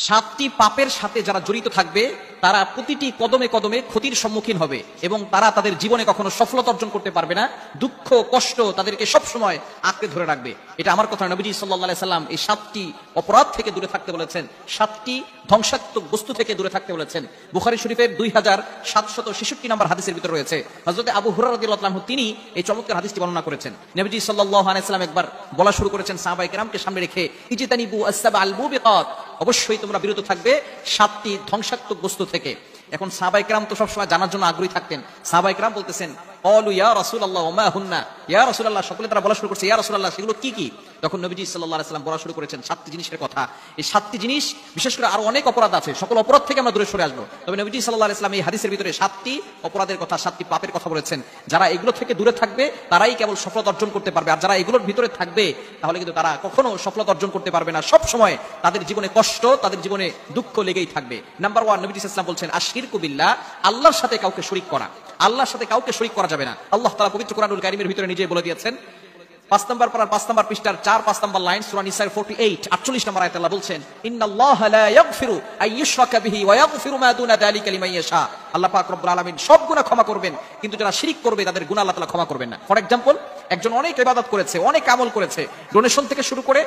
সাতটি পাপের সাথে যারা জড়িত থাকবে তারা প্রতিটি কদমে কদমে ক্ষতির সম্মুখীন হবে এবং তারা তাদের জীবনে কখনো সফলতা অর্জন করতে পারবে না। দুঃখ কষ্ট তাদেরকে সবসময় আঁকড়ে ধরে রাখবে। এটা আমার কথা। নবীজি সাল্লাল্লাহু আলাইহি সাল্লাম এই সাতটি অপরাধ থেকে দূরে থাকতে বলেছেন, সাতটি ধ্বংসাত্মক বস্তু থেকে দূরে থাকতে বলেছেন। বুখারী শরীফের 2766 নম্বর হাদিসের ভিতরে রয়েছে। হযরত আবু হুরায়রা রাদিয়াল্লাহু আনহু তিনি এই চমৎকার হাদিসটি বর্ণনা করেছেন। নবীজি সাল্লাল্লাহু আলাইহি সাল্লাম একবার বলা শুরু করেছেন সাহাবায়ে কেরামকে সামনে রেখে, ইজতানিবু আস-সাবআল মুবিকাত, অবশ্যই তোমরা বিরত থাকবে সাতটি ধ্বংসাত্মক বস্তু থেকে। এখন সাহাবায়ে কেরাম তো সবসময় জানার জন্য আগ্রহী থাকতেন। সাহাবায়ে কেরাম বলতেছেন, ক্বালু ইয়া রাসূলুল্লাহ ওয়া মা হুন্না, ইয়া রাসূলুল্লাহ, সকলে তারা বলা শুরু করছে, ইয়া রাসূলুল্লাহ সেগুলো কি কি? তখন নবীজি সাল্লাল্লাহু আলাইহি সাল্লাম বলা শুরু করেছেন সাতটি জিনিসের কথা। এই সাতটি জিনিস, বিশেষ করে আরো অনেক অপরাধ আছে, সকল অপরাধ থেকে আমরা দূরে সরে আসবো। তবে নবীজি সাল্লাল্লাহু আলাইহি সাল্লাম এই হাদিসের ভিতরে সাতটি অপরাধের কথা, সাতটি পাপের কথা বলেছেন। যারা এগুলো থেকে দূরে থাকবে তারাই কেবল সফলতা অর্জন করতে পারবে, আর যারা এগুলোর ভিতরে থাকবে তাহলে কিন্তু তারা কখনো সফলতা অর্জন করতে পারবে না। সব সময় তাদের জীবনে কষ্ট, তাদের জীবনে দুঃখ লেগেই থাকবে। নাম্বার 1, নবীজি সাল্লাল্লাহু আলাইহি ওয়াসাল্লাম বলছেন আশরিকু বিল্লাহ, আল্লাহর সাথে কাউকে শরীক করা। আল্লাহর সাথে কাউকে শরীক করা যাবে না। আল্লাহ তাআলা পবিত্র কোরআনুল কারীমের ভিতরে নিজেই বলে দিয়েছেন। 5 নম্বর পারার 5 নম্বর পৃষ্ঠার 4-5 নম্বর লাইন, সূরা নিসার 48 নম্বর আয়াতে আল্লাহ বলছেন, ইন্নাল্লাহা লা ইয়াগফিরু আইয়ুশরাকা বিহি ওয়া ইয়াগফিরু মা দুনা যালিকা লিমান ইয়াশা। আল্লাহ পাক রব্বুল আলামিন সব গুনাহ ক্ষমা করবেন, কিন্তু যারা শিরক করবে তাদের গুনাহ আল্লাহ তাআলা ক্ষমা করবেন না। ফর এক্সাম্পল, একজন অনেক ইবাদত করেছে, অনেক আমল করেছে, ডোনেশন থেকে শুরু করে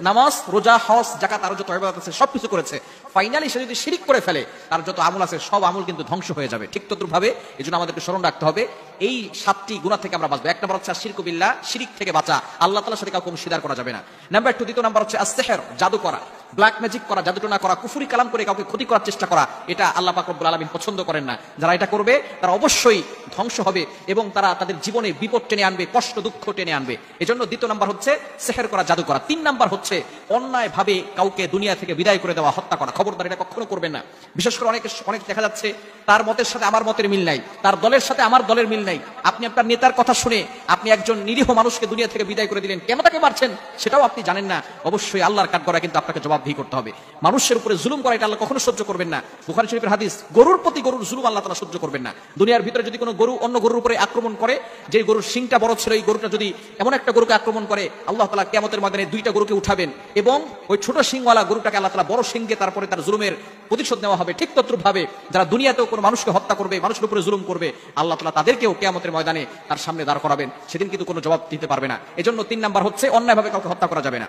নামাজ, রোজা, হজ, যাকাত, আরো যত ইবাদত আছে সবকিছু করেছে। ফাইনালি সে যদি শিরক করে ফেলে তার যত আমল আছে সব আমল কিন্তু ধ্বংস হয়ে যাবে। ঠিক তদ্রুপভাবে এজন্য আমাদেরকে স্মরণ রাখতে হবে এই সাতটি গুনাহ থেকে আমরা বাঁচবো। 1 নম্বর হচ্ছে আশরিকু বিল্লাহ, শিরক থেকে বাঁচা, আল্লাহ তাআলার সাথে কাউকে অংশীদার করা যাবে না। নাম্বার 2, দ্বিতীয় নাম্বার হচ্ছে আস-সিহর, জাদু করা, ব্ল্যাক ম্যাজিক করা, জাদুটোনা করা, কুফরি কালাম করে কাউকে ক্ষতি করার চেষ্টা করা, এটা আল্লাহ পাক রব্বুল আলামিন পছন্দ করেন না। যারা এটা করবে তারা অবশ্যই ধ্বংস হবে এবং তারা তাদের জীবনে বিপদ টেনে আনবে, কষ্ট দুঃখ টেনে আনবে। এজন্য দ্বিতীয় নাম্বার হচ্ছে সিহর করা, জাদু করা। 3 নাম্বার হচ্ছে অন্যায় ভাবে কাউকে দুনিয়া থেকে বিদায় করে দেওয়া, হত্যা করা। খবরদার, এটা কখনো করবেন না। বিশেষ করে অনেক দেখা যাচ্ছে তার মতের সাথে আমার মতের মিল নাই, তার দলের সাথে আমার দলের মিল নাই। আপনি আপনার নেতার কথা শুনে আপনি একজন নিরীহ মানুষকে দুনিয়া থেকে বিদায় করে দিলেন, কেন তাকে মারছেন সেটাও আপনি জানেন না। অবশ্যই আল্লাহর কাঠগড়ায় কিন্তু আপনাকে জবাবদিহি করতে হবে। মানুষের উপরে জুলুম করা এটা আল্লাহ কখনো সহ্য করবেন না। বুখারী শরীফের হাদিস, গরুর প্রতি গরুর জুলুম আল্লাহ তাআলা সহ্য করবেন না। দুনিয়ার ভিতরে যদি কোনো গরু অন্য গরুর উপরে আক্রমণ করে, যে গরুর শিংটা বড় ছিল, এই গরুটা যদি এমন একটা গরুকে আক্রমণ করে, আল্লাহ তাআলা কিয়ামতের ময়দানে 2টা গরুকে উঠাবেন এবং ওই ছোট শিংওয়ালা গরুটাকে আল্লাহ তাআলা বড় শিংকে তারপরে তার জুলুমের প্রতিশোধ নেওয়া হবে। ঠিক তদ্রুপভাবে যারা দুনিয়াতেও কোনো মানুষকে হত্যা করবে, মানুষের উপরে জুলুম করবে, আল্লাহ তাআলা তাদেরকেও কিয়ামতের ময়দানে তার সামনে দাঁড় করাবেন, সেদিন কিন্তু কোনো জবাব দিতে পারবে না। এজন্য 3 নাম্বার হচ্ছে অন্যায়ভাবে কাউকে হত্যা করা যাবে না।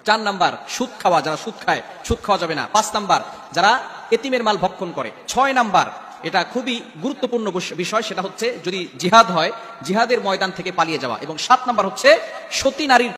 4 নাম্বার সুদ খাওয়া, যারা সুদ খায় সুদ খাওয়া যাবে না। 5 নাম্বার যারা এতিমের মাল ভক্ষণ করে। 6 নাম্বার, এটা খুবই গুরুত্বপূর্ণ বিষয়, সেটা হচ্ছে যদি জিহাদ হয় জিহাদের ময়দান থেকে পালিয়ে যাওয়া। এবং 7 নাম্বার হচ্ছে সতী নারীর